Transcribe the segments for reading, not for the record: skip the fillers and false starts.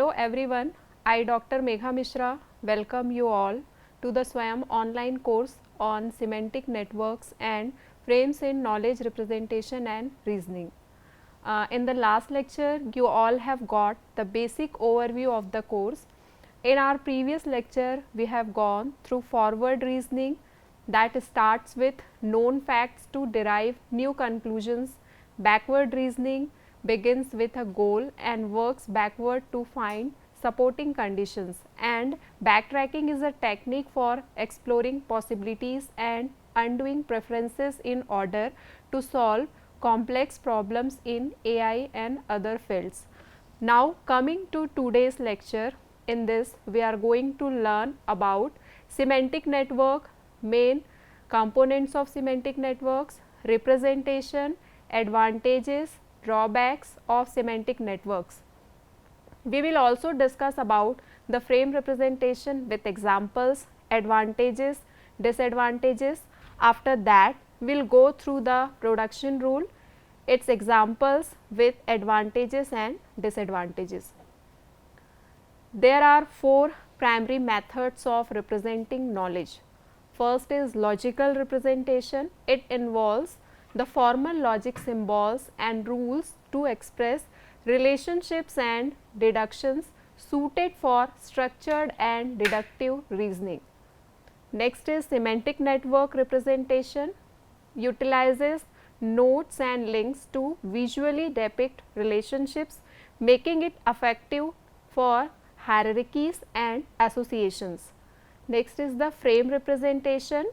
Hello everyone, I Dr. Megha Mishra welcome you all to the Swayam online course on semantic networks and frames in knowledge representation and reasoning. In the last lecture, you all have got the basic overview of the course. In our previous lecture, we have gone through forward reasoning that starts with known facts to derive new conclusions. Backward reasoning begins with a goal and works backward to find supporting conditions, and backtracking is a technique for exploring possibilities and undoing preferences in order to solve complex problems in AI and other fields. Now coming to today's lecture, in this we are going to learn about semantic network, main components of semantic networks, representation, advantages, drawbacks of semantic networks. We will also discuss about the frame representation with examples, advantages, disadvantages. After that, we will go through the production rule, its examples with advantages and disadvantages. There are four primary methods of representing knowledge. First is logical representation. It involves the formal logic symbols and rules to express relationships and deductions suited for structured and deductive reasoning. Next is semantic network representation. Utilizes nodes and links to visually depict relationships, making it effective for hierarchies and associations. Next is the frame representation.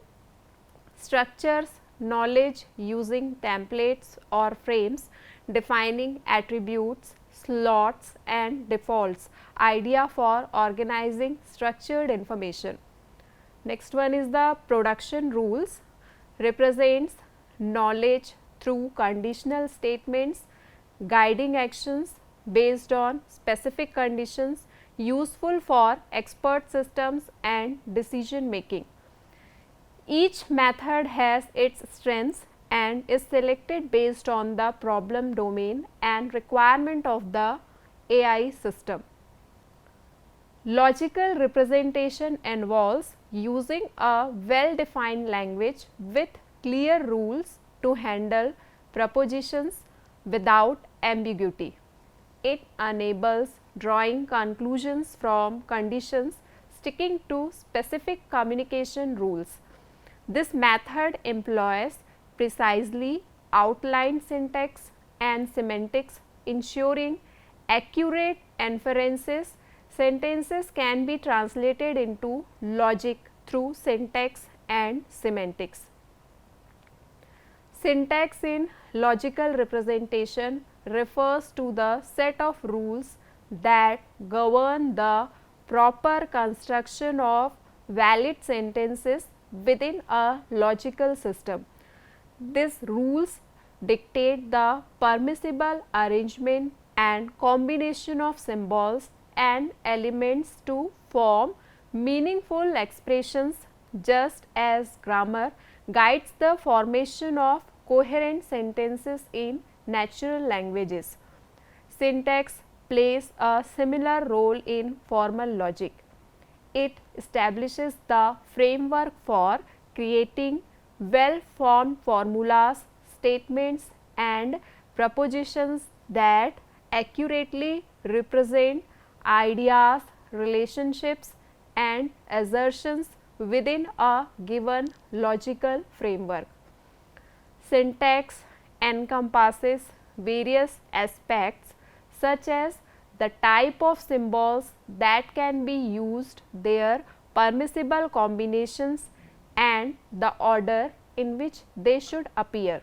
Structures knowledge using templates or frames, defining attributes, slots and defaults, idea for organizing structured information. Next one is the production rules. Represents knowledge through conditional statements, guiding actions based on specific conditions, useful for expert systems and decision making. Each method has its strengths and is selected based on the problem domain and requirement of the AI system. Logical representation involves using a well-defined language with clear rules to handle propositions without ambiguity. It enables drawing conclusions from conditions, sticking to specific communication rules. This method employs precisely outlined syntax and semantics, ensuring accurate inferences. Sentences can be translated into logic through syntax and semantics. Syntax in logical representation refers to the set of rules that govern the proper construction of valid sentences within a logical system. These rules dictate the permissible arrangement and combination of symbols and elements to form meaningful expressions, just as grammar guides the formation of coherent sentences in natural languages. Syntax plays a similar role in formal logic. It establishes the framework for creating well-formed formulas, statements and propositions that accurately represent ideas, relationships and assertions within a given logical framework. Syntax encompasses various aspects such as the type of symbols that can be used, their permissible combinations and the order in which they should appear.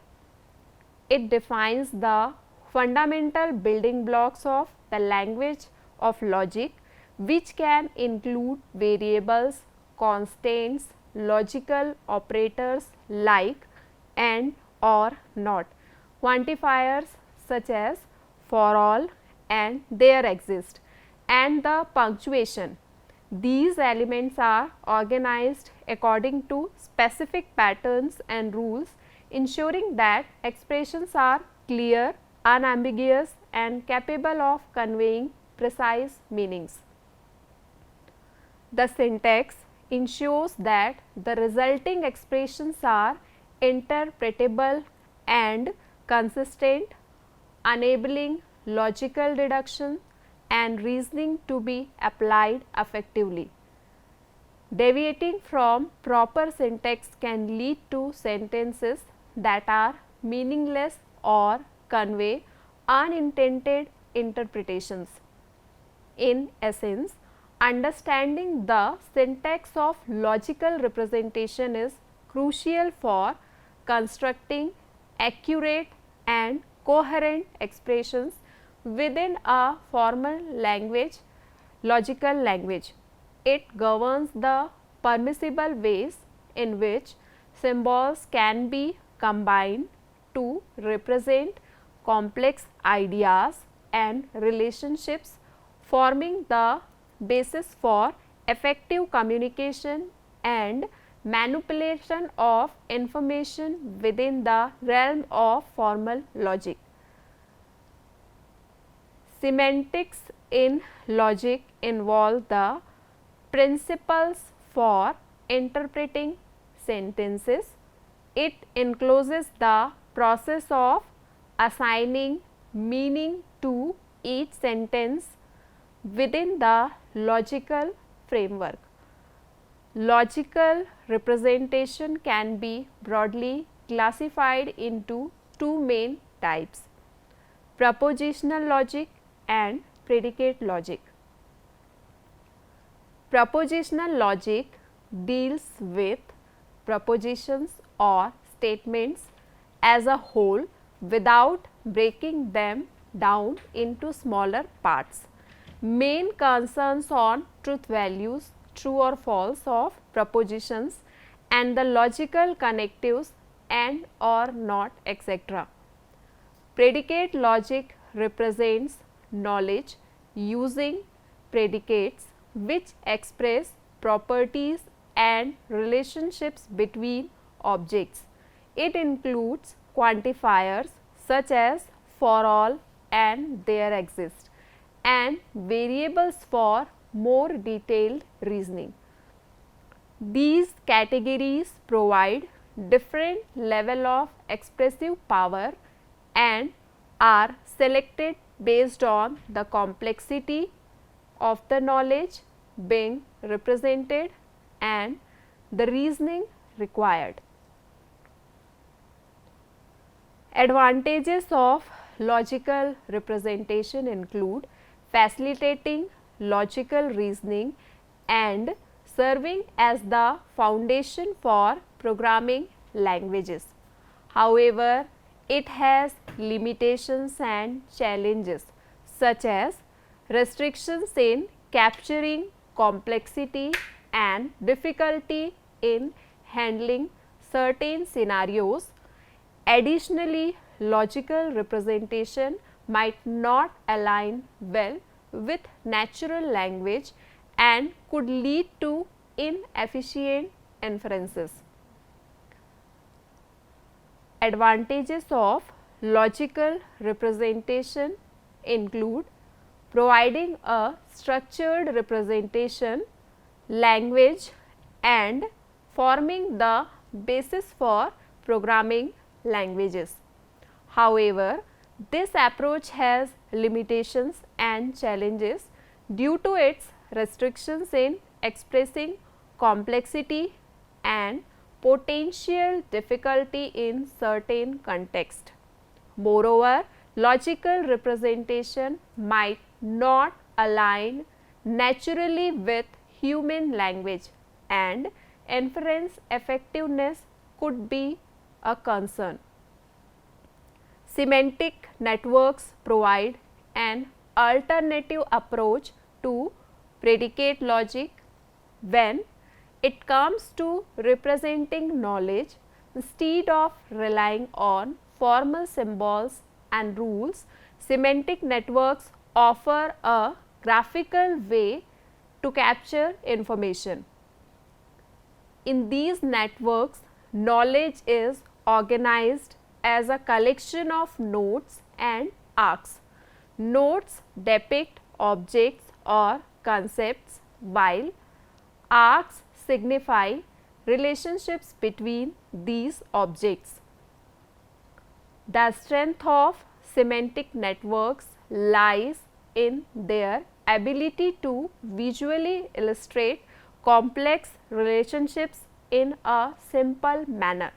It defines the fundamental building blocks of the language of logic, which can include variables, constants, logical operators like and, or, not, quantifiers such as for all and there exist, and the punctuation. These elements are organized according to specific patterns and rules, ensuring that expressions are clear, unambiguous and capable of conveying precise meanings. The syntax ensures that the resulting expressions are interpretable and consistent, enabling logical deduction and reasoning to be applied effectively. Deviating from proper syntax can lead to sentences that are meaningless or convey unintended interpretations. In essence, understanding the syntax of logical representation is crucial for constructing accurate and coherent expressions within a formal language, logical language. It governs the permissible ways in which symbols can be combined to represent complex ideas and relationships, forming the basis for effective communication and manipulation of information within the realm of formal logic. Semantics in logic involve the principles for interpreting sentences. It encloses the process of assigning meaning to each sentence within the logical framework. Logical representation can be broadly classified into two main types: propositional logic and predicate logic. Propositional logic deals with propositions or statements as a whole without breaking them down into smaller parts. Main concerns on truth values, true or false of propositions, and the logical connectives and or not, etc. Predicate logic represents knowledge using predicates which express properties and relationships between objects. It includes quantifiers such as for all and there exist, and variables for more detailed reasoning. These categories provide different level of expressive power and are selected based on the complexity of the knowledge being represented and the reasoning required. Advantages of logical representation include facilitating logical reasoning and serving as the foundation for programming languages. However, it has limitations and challenges such as restrictions in capturing complexity and difficulty in handling certain scenarios. Additionally, logical representation might not align well with natural language and could lead to inefficient inferences. Advantages of logical representation include providing a structured representation, language, and forming the basis for programming languages. However, this approach has limitations and challenges due to its restrictions in expressing complexity and potential difficulty in certain contexts. Moreover, logical representation might not align naturally with human language, and inference effectiveness could be a concern. Semantic networks provide an alternative approach to predicate logic when it comes to representing knowledge. Instead of relying on formal symbols and rules, semantic networks offer a graphical way to capture information. In these networks, knowledge is organized as a collection of nodes and arcs. Nodes depict objects or concepts, while arcs signify relationships between these objects. The strength of semantic networks lies in their ability to visually illustrate complex relationships in a simple manner.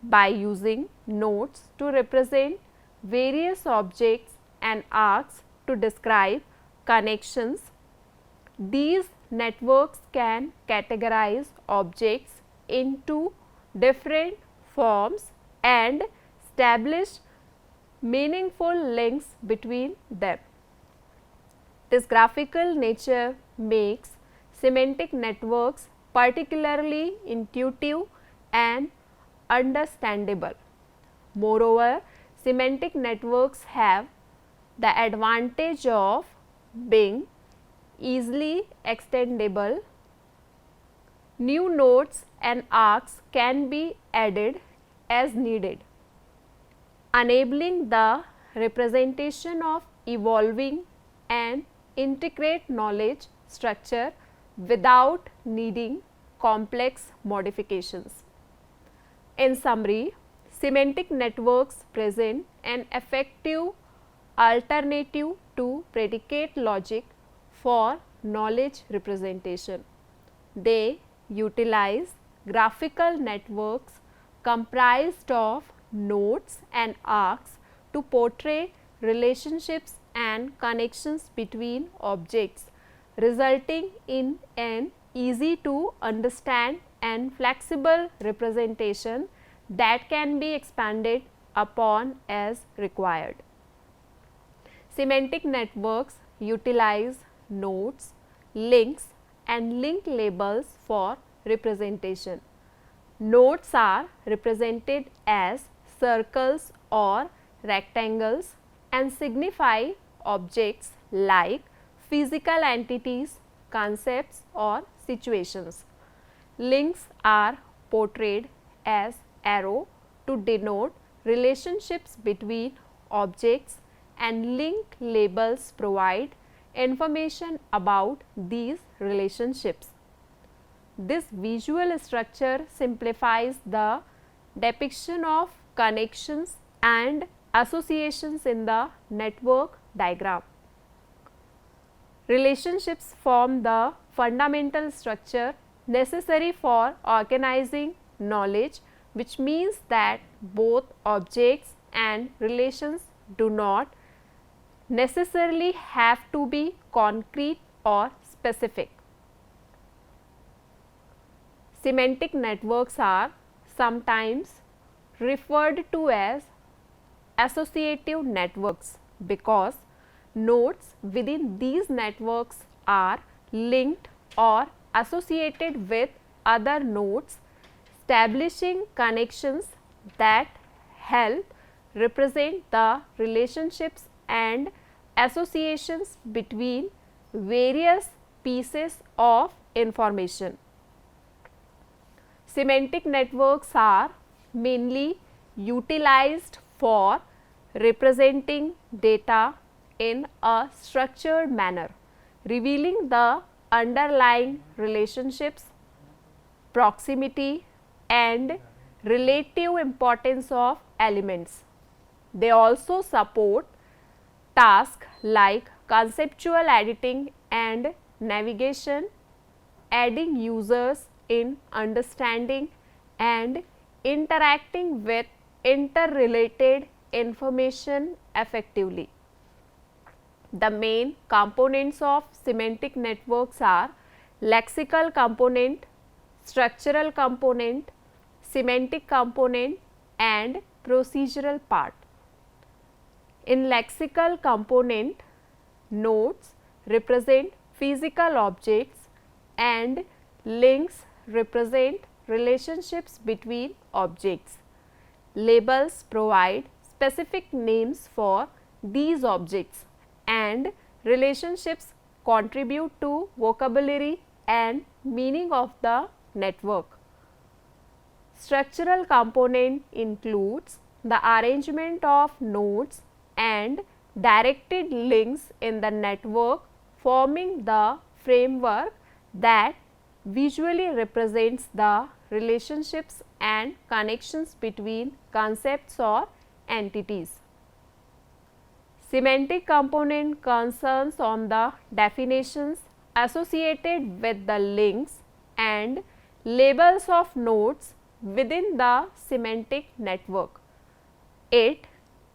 By using nodes to represent various objects and arcs to describe connections, these networks can categorize objects into different forms and establish meaningful links between them. This graphical nature makes semantic networks particularly intuitive and understandable. Moreover, semantic networks have the advantage of being easily extendable. New nodes and arcs can be added as needed, enabling the representation of evolving and intricate knowledge structure without needing complex modifications. In summary, semantic networks present an effective alternative to predicate logic for knowledge representation. They utilize graphical networks comprised of nodes and arcs to portray relationships and connections between objects, resulting in an easy to understand and flexible representation that can be expanded upon as required. Semantic networks utilize nodes, links and link labels for representation. Nodes are represented as circles or rectangles and signify objects like physical entities, concepts or situations. Links are portrayed as arrow to denote relationships between objects, and link labels provide information about these relationships. This visual structure simplifies the depiction of connections and associations in the network diagram. Relationships form the fundamental structure necessary for organizing knowledge, which means that both objects and relations do not necessarily have to be concrete or specific. Semantic networks are sometimes referred to as associative networks because nodes within these networks are linked or associated with other nodes, establishing connections that help represent the relationships and associations between various pieces of information. Semantic networks are mainly utilized for representing data in a structured manner, revealing the underlying relationships, proximity and relative importance of elements. They also support tasks like conceptual editing and navigation, aiding users in understanding and interacting with interrelated information effectively. The main components of semantic networks are lexical component, structural component, semantic component and procedural part. In lexical component, nodes represent physical objects and links represent relationships between objects. Labels provide specific names for these objects and relationships contribute to vocabulary and meaning of the network. Structural component includes the arrangement of nodes and directed links in the network forming the framework that visually represents the relationships and connections between concepts or entities. Semantic component concerns on the definitions associated with the links and labels of nodes within the semantic network. It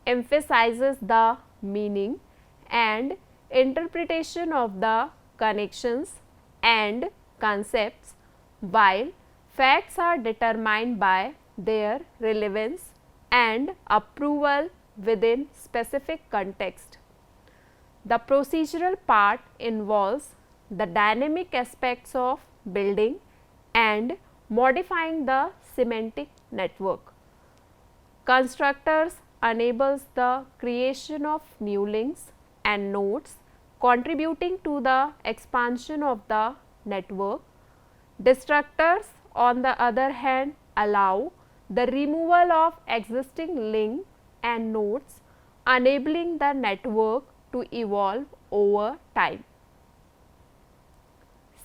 emphasizes the meaning and interpretation of the connections and concepts, while facts are determined by their relevance and approval within specific context. The procedural part involves the dynamic aspects of building and modifying the semantic network. Constructors enables the creation of new links and nodes contributing to the expansion of the network. Destructors, on the other hand, allow the removal of existing links and nodes, enabling the network to evolve over time.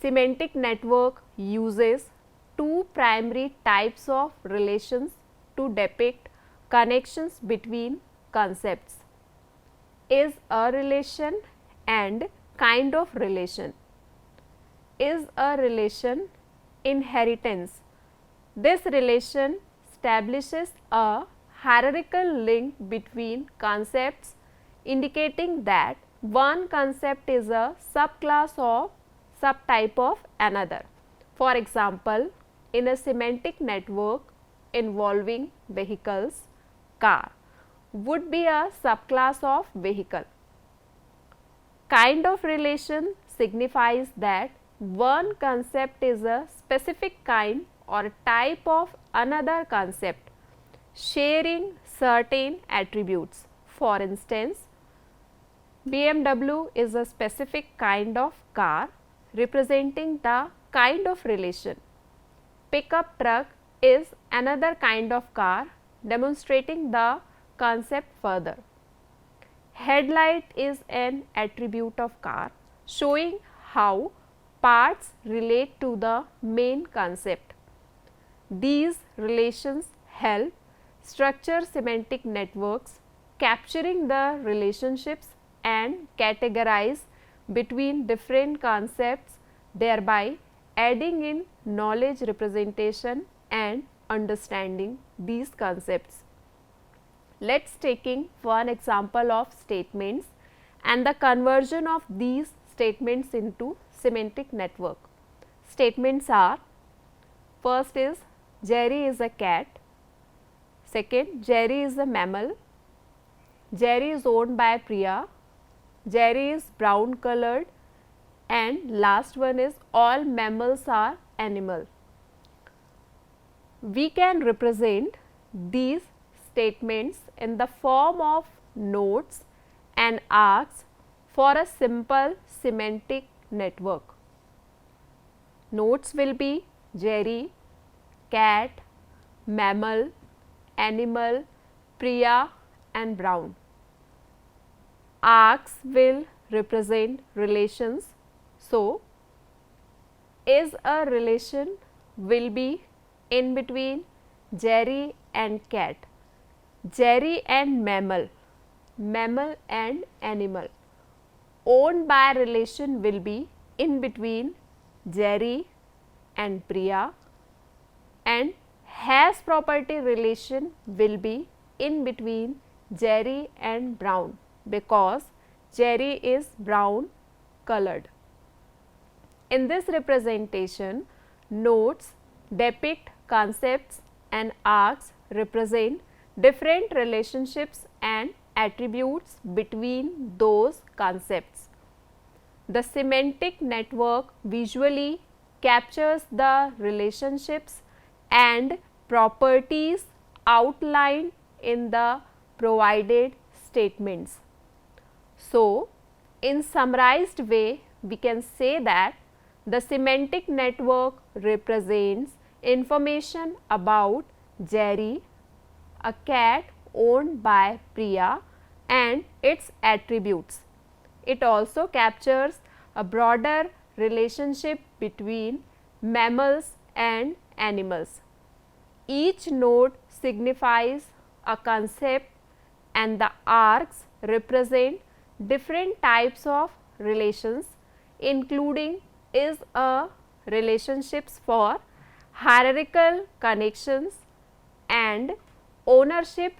Semantic network uses two primary types of relations to depict connections between concepts: is a relation and kind of relation. Is a relation inheritance. This relation establishes a hierarchical link between concepts, indicating that one concept is a subclass or subtype of another. For example, in a semantic network involving vehicles, car would be a subclass of vehicle. Kind of relation signifies that one concept is a specific kind or type of another concept, sharing certain attributes. For instance, BMW is a specific kind of car representing the kind of relation. Pickup truck is another kind of car demonstrating the concept further. Headlight is an attribute of car showing how parts relate to the main concept. These relations help structure semantic networks, capturing the relationships and categorize between different concepts, thereby adding in knowledge representation and understanding these concepts. Let's taking one example of statements and the conversion of these statements into semantic network. Statements are: first is Jerry is a cat, second Jerry is a mammal, Jerry is owned by Priya, Jerry is brown colored, and last one is all mammals are animal. We can represent these statements in the form of nodes and arcs for a simple semantic network. Nodes will be Jerry, cat, mammal, animal, Priya and brown. Arcs will represent relations. So, is a relation will be in between Jerry and cat, Jerry and mammal, mammal and animal. Owned by relation will be in between Jerry and Priya, and has property relation will be in between Jerry and brown, because Jerry is brown colored. In this representation, nodes depict concepts and arcs represent different relationships and attributes between those concepts. The semantic network visually captures the relationships and properties outlined in the provided statements. So, in summarized way, we can say that the semantic network represents information about Jerry, a cat owned by Priya, and its attributes. It also captures a broader relationship between mammals and animals. Each node signifies a concept and the arcs represent different types of relations, including is a relationships for hierarchical connections and ownership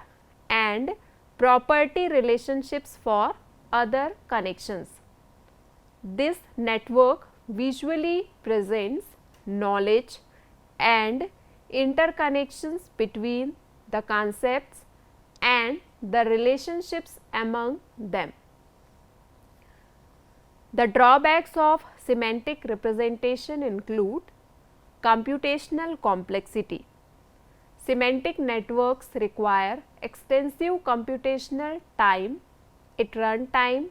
and property relationships for other connections. This network visually presents knowledge and interconnections between the concepts and the relationships among them. The drawbacks of semantic representation include computational complexity. Semantic networks require extensive computational time at runtime,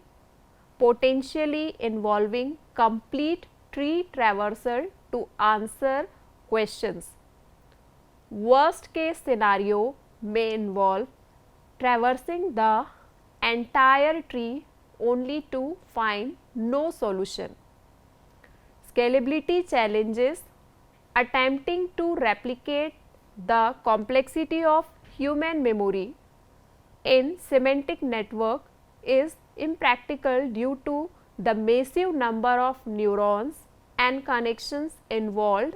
potentially involving complete tree traversal to answer questions. Worst case scenario may involve traversing the entire tree only to find no solution. Scalability challenges. Attempting to replicate the complexity of human memory in semantic network is impractical due to the massive number of neurons and connections involved.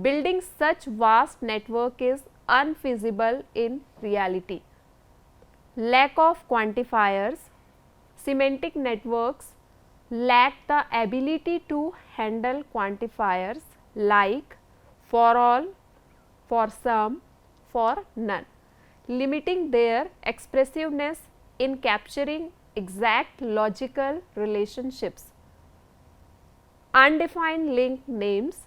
Building such vast network is unfeasible in reality. Lack of quantifiers. Semantic networks lack the ability to handle quantifiers like for all, for some, for none, limiting their expressiveness in capturing exact logical relationships. Undefined link names.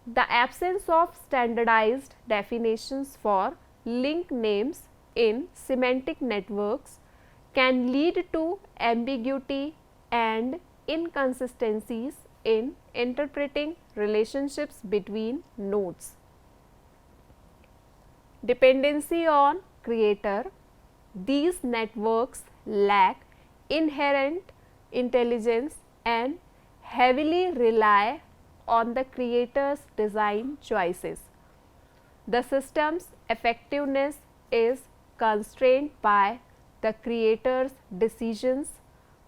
The absence of standardized definitions for link names in semantic networks can lead to ambiguity and inconsistencies in interpreting relationships between nodes. Dependency on creator. These networks lack inherent intelligence and heavily rely on the creator's design choices. The system's effectiveness is constrained by the creator's decisions,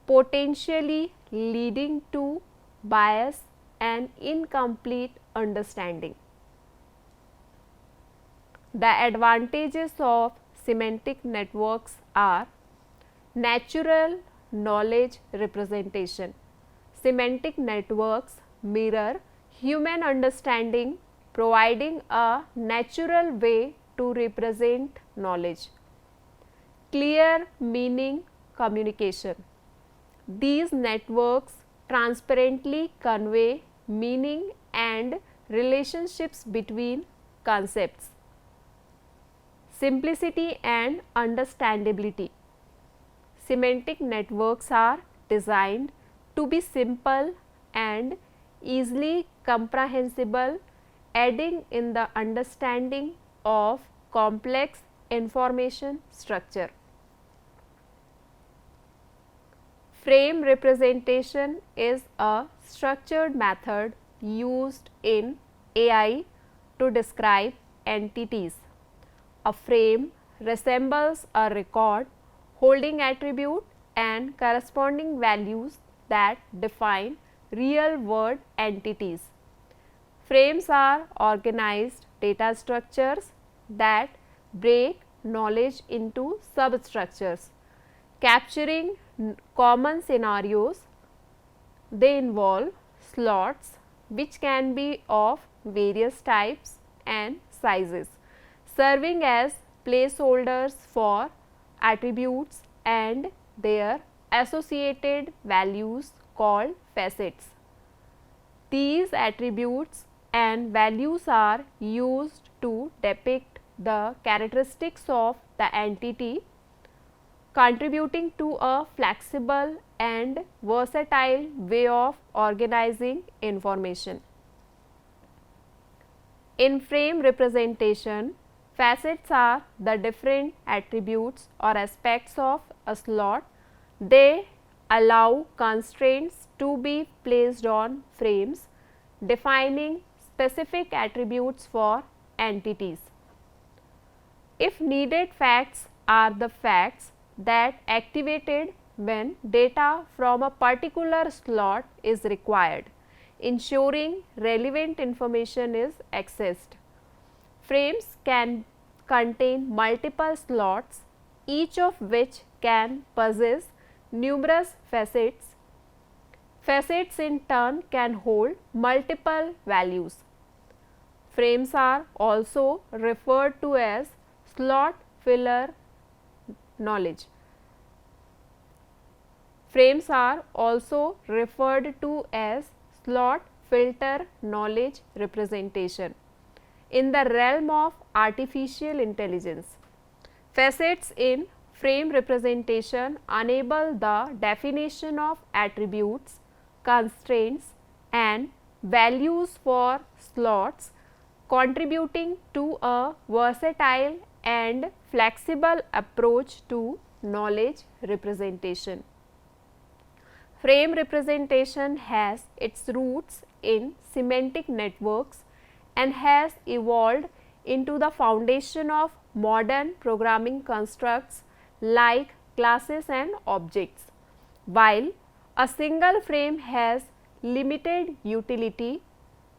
potentially leading to bias and incomplete understanding. The advantages of semantic networks are natural knowledge representation. Semantic networks mirror human understanding, providing a natural way to represent knowledge. Clear meaning communication. These networks transparently convey meaning and relationships between concepts. Simplicity and understandability. Semantic networks are designed to be simple and easily comprehensible, aiding in the understanding of complex information structure. Frame representation is a structured method used in AI to describe entities. A frame resembles a record holding attribute and corresponding values that define real world entities. Frames are organized data structures that break knowledge into substructures, capturing common scenarios. They involve slots which can be of various types and sizes, serving as placeholders for attributes and their associated values called facets. These attributes and values are used to depict the characteristics of the entity, contributing to a flexible and versatile way of organizing information. In frame representation, facets are the different attributes or aspects of a slot, they allow constraints to be placed on frames defining specific attributes for entities. If needed facts are the facts that activated when data from a particular slot is required, ensuring relevant information is accessed. Frames can contain multiple slots, each of which can possess numerous facets. Facets in turn can hold multiple values. Frames are also referred to as slot filler knowledge. Frames are also referred to as slot filter knowledge representation. In the realm of artificial intelligence, facets in frame representation enable the definition of attributes, constraints and values for slots, contributing to a versatile and flexible approach to knowledge representation. Frame representation has its roots in semantic networks and has evolved into the foundation of modern programming constructs like classes and objects. While a single frame has limited utility,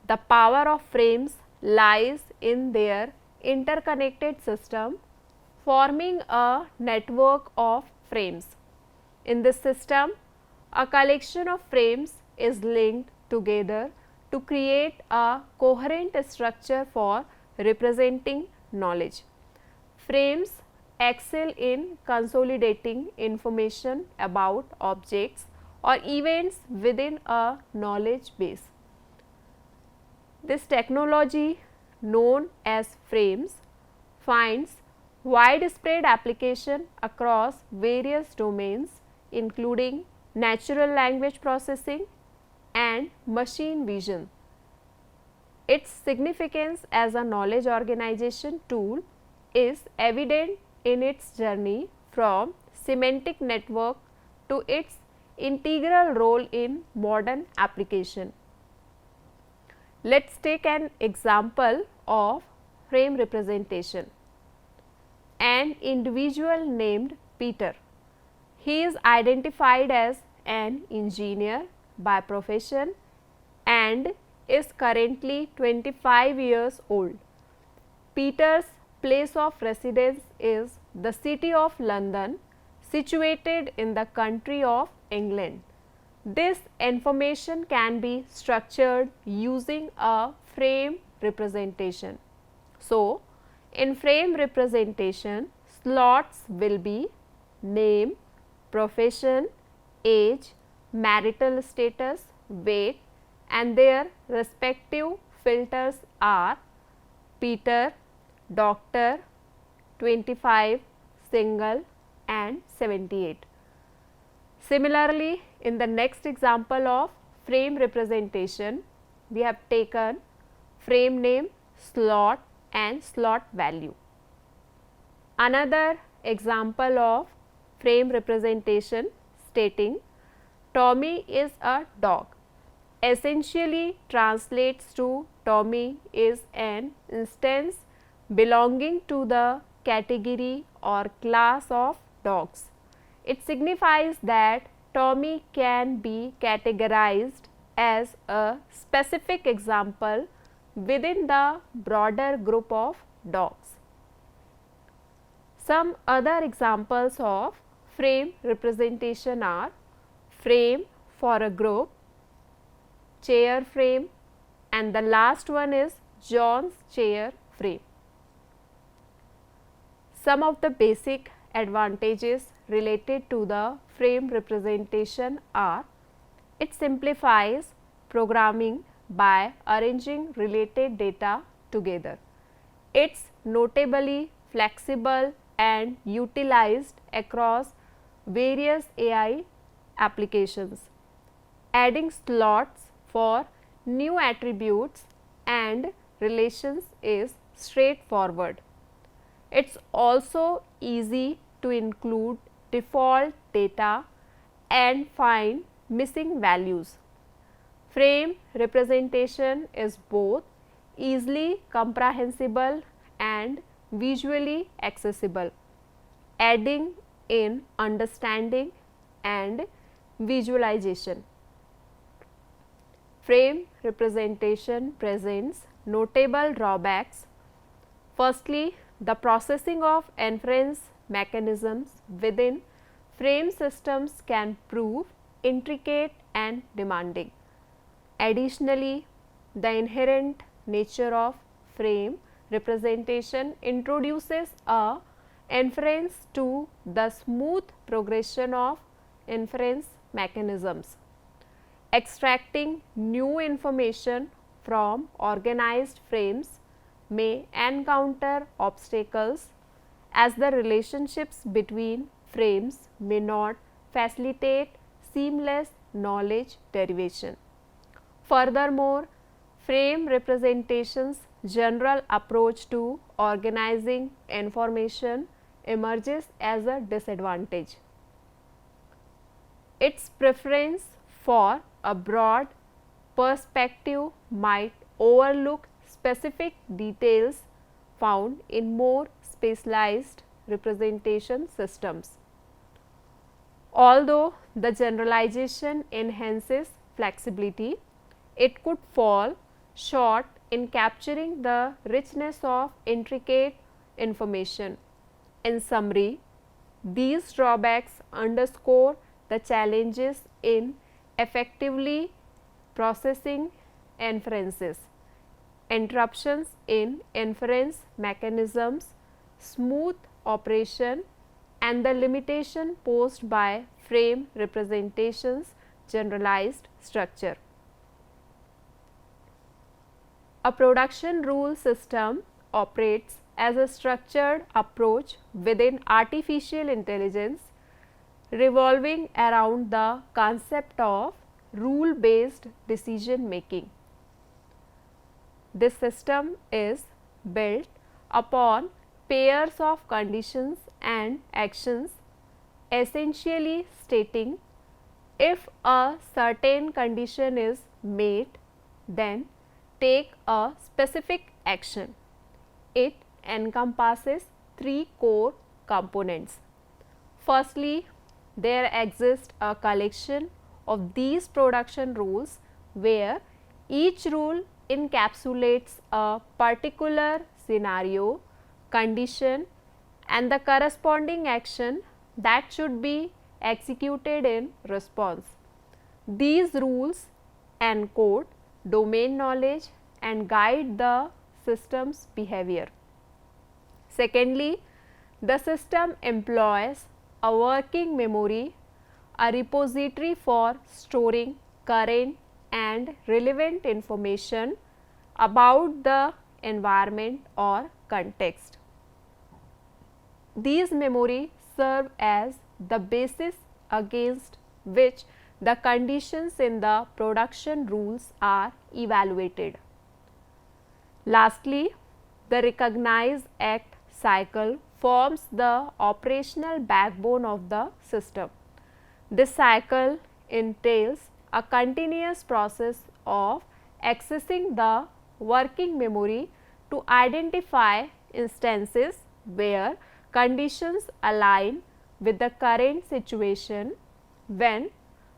the power of frames lies in their interconnected system, forming a network of frames. In this system, a collection of frames is linked together to create a coherent structure for representing knowledge. Frames excel in consolidating information about objects or events within a knowledge base. This technology, known as frames, finds widespread application across various domains including natural language processing and machine vision. Its significance as a knowledge organization tool is evident in its journey from semantic network to its integral role in modern application. Let us take an example of frame representation. An individual named Peter. He is identified as an engineer by profession and is currently 25 years old. Peter's place of residence is the city of London, situated in the country of England. This information can be structured using a frame representation. So, in frame representation, slots will be name, profession, age, marital status, weight and their respective filters are Peter, doctor, 25, single and 78. Similarly, in the next example of frame representation, we have taken frame name, slot and slot value. Another example of frame representation stating Tommy is a dog essentially translates to Tommy is an instance belonging to the category or class of dogs. It signifies that Tommy can be categorized as a specific example within the broader group of dogs. Some other examples of frame representation are frame for a group, chair frame and the last one is John's chair frame. Some of the basic advantages related to the frame representation are it simplifies programming by arranging related data together. It's notably flexible and utilized across various AI applications. Adding slots for new attributes and relations is straightforward. It's also easy to include default data and find missing values. Frame representation is both easily comprehensible and visually accessible, adding in understanding and visualization. Frame representation presents notable drawbacks. Firstly, the processing of inference mechanisms within frame systems can prove intricate and demanding. Additionally, the inherent nature of frame representation introduces a inference to the smooth progression of inference mechanisms. Extracting new information from organized frames may encounter obstacles as the relationships between frames may not facilitate seamless knowledge derivation. Furthermore, frame representation's general approach to organizing information emerges as a disadvantage. Its preference for a broad perspective might overlook specific details found in more specialized representation systems. Although the generalization enhances flexibility, it could fall short in capturing the richness of intricate information. In summary, these drawbacks underscore the challenges in effectively processing inferences, interruptions in inference mechanisms, smooth operation, and the limitation posed by frame representation's generalized structure. A production rule system operates as a structured approach within artificial intelligence, revolving around the concept of rule-based decision making. This system is built upon pairs of conditions and actions, essentially stating if a certain condition is met, then take a specific action. It encompasses three core components. Firstly, there exists a collection of these production rules where each rule encapsulates a particular scenario, condition, and the corresponding action that should be executed in response. These rules encode domain knowledge and guide the system's behavior. Secondly, the system employs a working memory, a repository for storing current and relevant information about the environment or context. These memory serve as the basis against which the conditions in the production rules are evaluated. Lastly, the recognize act cycle forms the operational backbone of the system. This cycle entails a continuous process of accessing the working memory to identify instances where conditions align with the current situation. When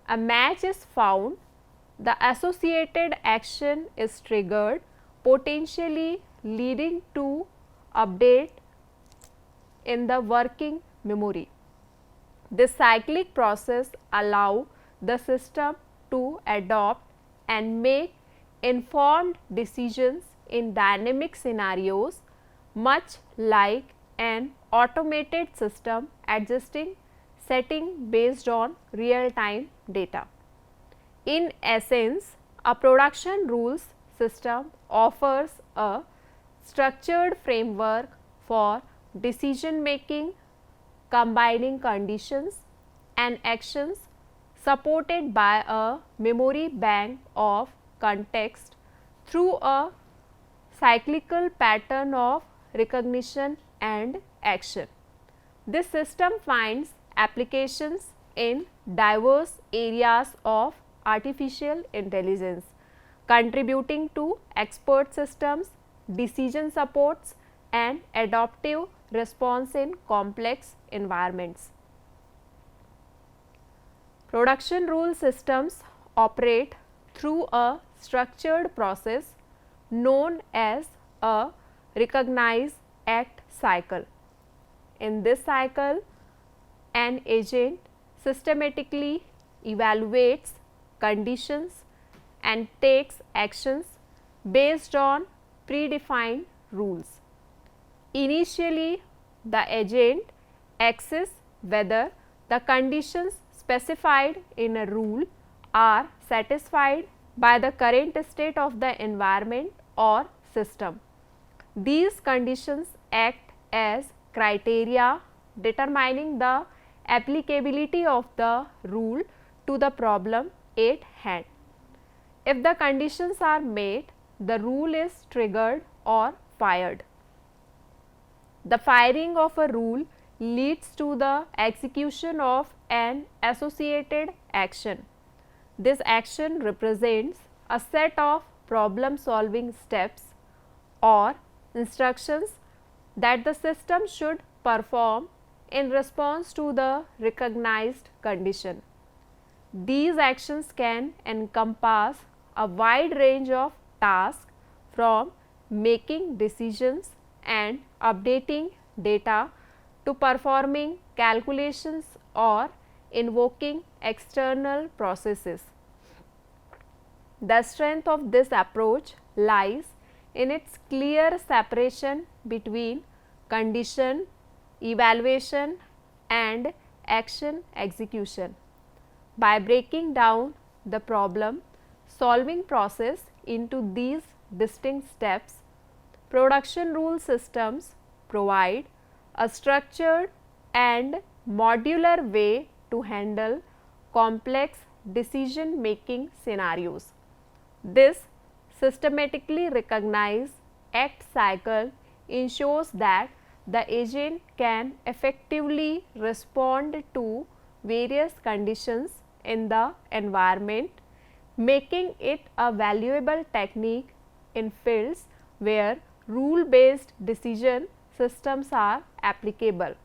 a match is found, the associated action is triggered, potentially leading to update in the working memory. This cyclic process allows the system to adopt and make informed decisions in dynamic scenarios, much like an automated system adjusting setting based on real-time data. In essence, a production rules system offers a structured framework for decision making, combining conditions and actions supported by a memory bank of context through a cyclical pattern of recognition and action. This system finds applications in diverse areas of artificial intelligence, contributing to expert systems, decision supports, and adaptive response in complex environments. Production rule systems operate through a structured process known as a recognize act cycle. In this cycle, an agent systematically evaluates conditions and takes actions based on predefined rules. Initially, the agent assesses whether the conditions specified in a rule are satisfied by the current state of the environment or system. These conditions act as criteria determining the applicability of the rule to the problem at hand. If the conditions are met, the rule is triggered or fired. The firing of a rule leads to the execution of an associated action. This action represents a set of problem solving steps or instructions that the system should perform in response to the recognized condition. These actions can encompass a wide range of tasks, from making decisions and updating data to performing calculations or invoking external processes. The strength of this approach lies in its clear separation between condition evaluation and action execution. By breaking down the problem solving process into these distinct steps, production rule systems provide a structured and modular way to handle complex decision making scenarios. This systematically recognized act cycle ensures that the agent can effectively respond to various conditions in the environment, making it a valuable technique in fields where rule-based decision systems are applicable,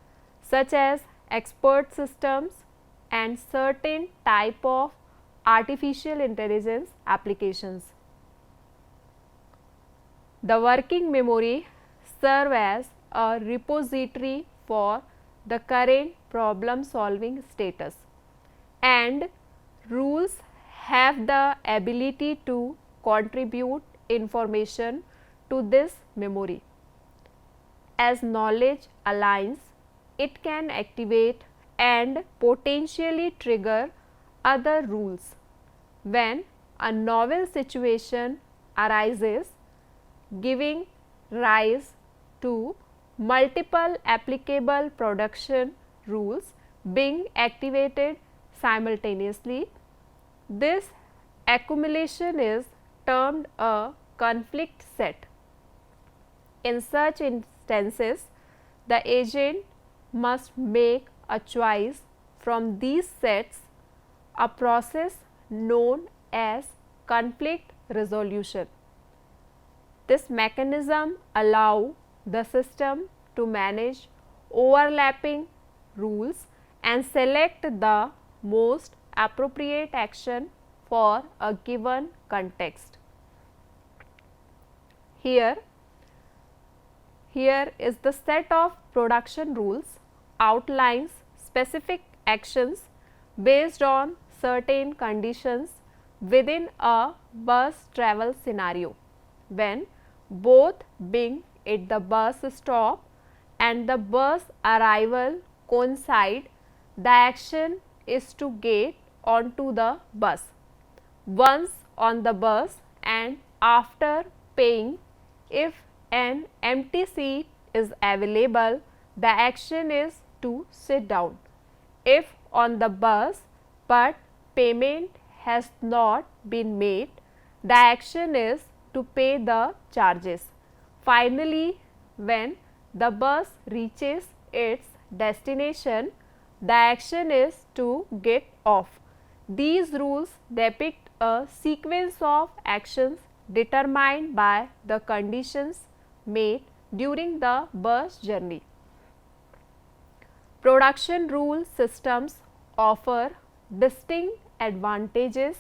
such as expert systems and certain type of artificial intelligence applications. The working memory serves as a repository for the current problem solving status, and rules have the ability to contribute information to this memory. As knowledge aligns, it can activate and potentially trigger other rules. When a novel situation arises, giving rise to multiple applicable production rules being activated simultaneously, this accumulation is termed a conflict set. In such instances, the agent must make a choice from these sets, a process known as conflict resolution. This mechanism allows the system to manage overlapping rules and select the most appropriate action for a given context. Here is the set of production rules outlines specific actions based on certain conditions within a bus travel scenario. When both being at the bus stop and the bus arrival coincide, the action is to get onto the bus. Once on the bus and after paying, if an empty seat is available, the action is to sit down. If on the bus but payment has not been made, the action is to pay the charges. Finally, when the bus reaches its destination, the action is to get off. These rules depict a sequence of actions determined by the conditions made during the bus journey. Production rule systems offer distinct advantages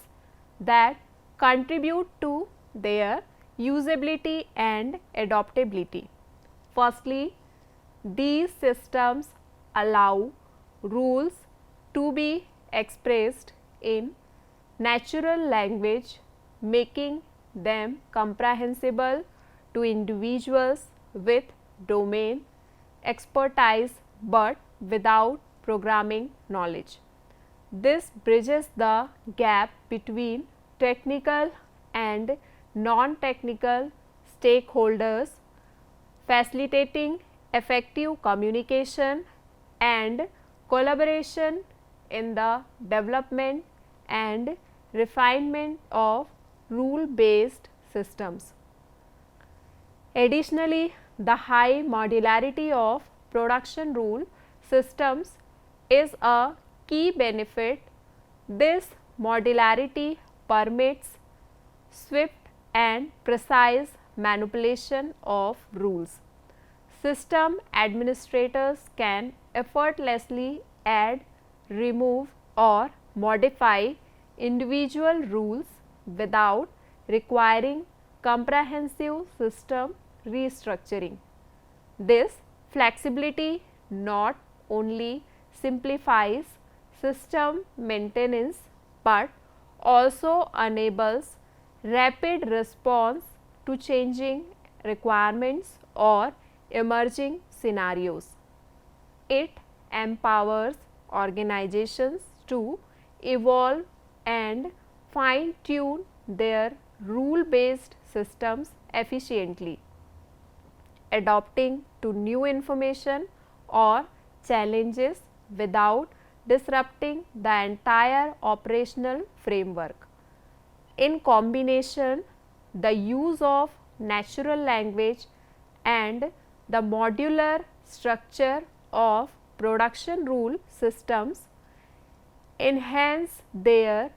that contribute to their usability and adaptability. Firstly, these systems allow rules to be expressed in natural language, making them comprehensible to individuals with domain expertise but without programming knowledge. This bridges the gap between technical and non-technical stakeholders, facilitating effective communication and collaboration in the development and refinement of rule-based systems. Additionally, the high modularity of production rule systems is a key benefit. This modularity permits swift and precise manipulation of rules. System administrators can effortlessly add, remove or modify individual rules without requiring comprehensive system restructuring. This flexibility not only simplifies system maintenance but also enables rapid response to changing requirements or emerging scenarios. It empowers organizations to evolve and fine-tune their rule-based systems efficiently, adapting to new information or challenges without disrupting the entire operational framework. In combination, the use of natural language and the modular structure of production rule systems enhance their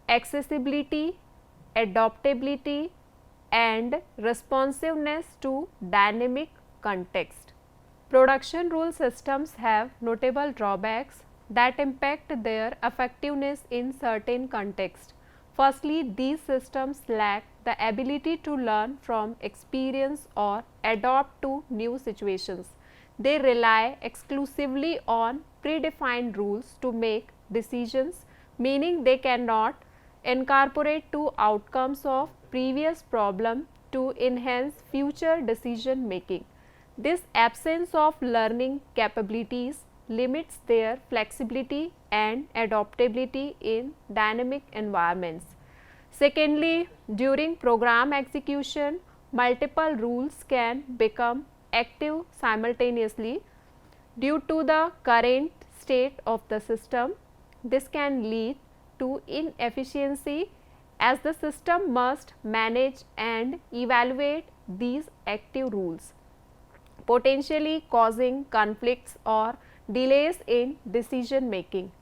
accessibility, adaptability and responsiveness to dynamic context. Production rule systems have notable drawbacks that impact their effectiveness in certain contexts. Firstly, these systems lack the ability to learn from experience or adapt to new situations. They rely exclusively on predefined rules to make decisions, meaning they cannot incorporate to outcomes of previous problem to enhance future decision making. This absence of learning capabilities limits their flexibility and adaptability in dynamic environments. Secondly, during program execution, multiple rules can become active simultaneously due to the current state of the system. This can lead to inefficiency as the system must manage and evaluate these active rules, potentially causing conflicts or delays in decision making.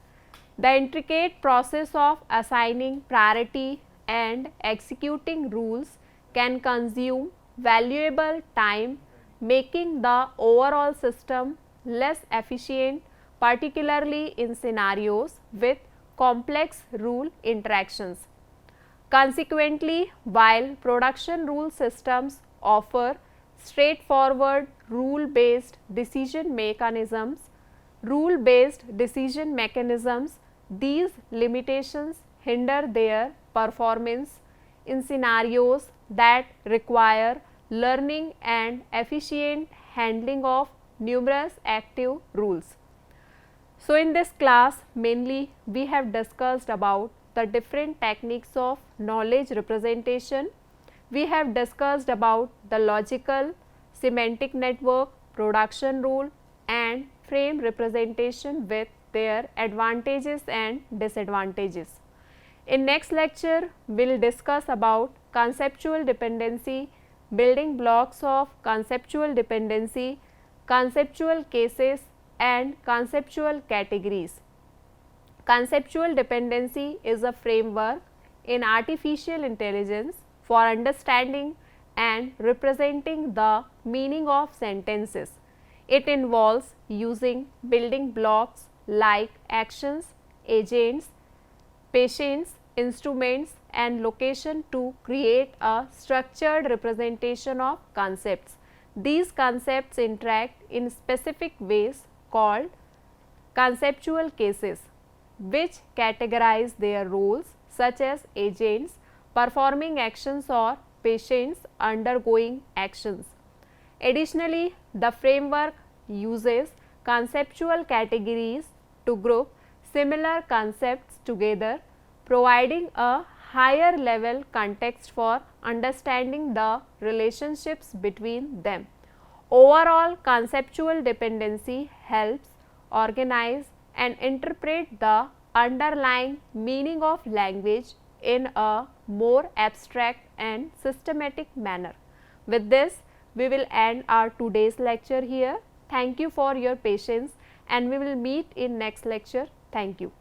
The intricate process of assigning priority and executing rules can consume valuable time, making the overall system less efficient, particularly in scenarios with complex rule interactions. Consequently, while production rule systems offer straightforward rule-based decision mechanisms, these limitations hinder their performance in scenarios that require learning and efficient handling of numerous active rules. So, in this class mainly we have discussed about the different techniques of knowledge representation. We have discussed about the logical, semantic network, production rule and frame representation with their advantages and disadvantages. In next lecture, we will discuss about conceptual dependency, building blocks of conceptual dependency, conceptual cases and conceptual categories. Conceptual dependency is a framework in artificial intelligence for understanding and representing the meaning of sentences. It involves using building blocks like actions, agents, patients, instruments and location to create a structured representation of concepts. These concepts interact in specific ways called conceptual cases, which categorize their roles such as agents performing actions or patients undergoing actions. Additionally, the framework uses conceptual categories to group similar concepts together, providing a higher level context for understanding the relationships between them. Overall, conceptual dependency helps organize and interpret the underlying meaning of language in a more abstract and systematic manner. With this, we will end our today's lecture here. Thank you for your patience and we will meet in next lecture. Thank you.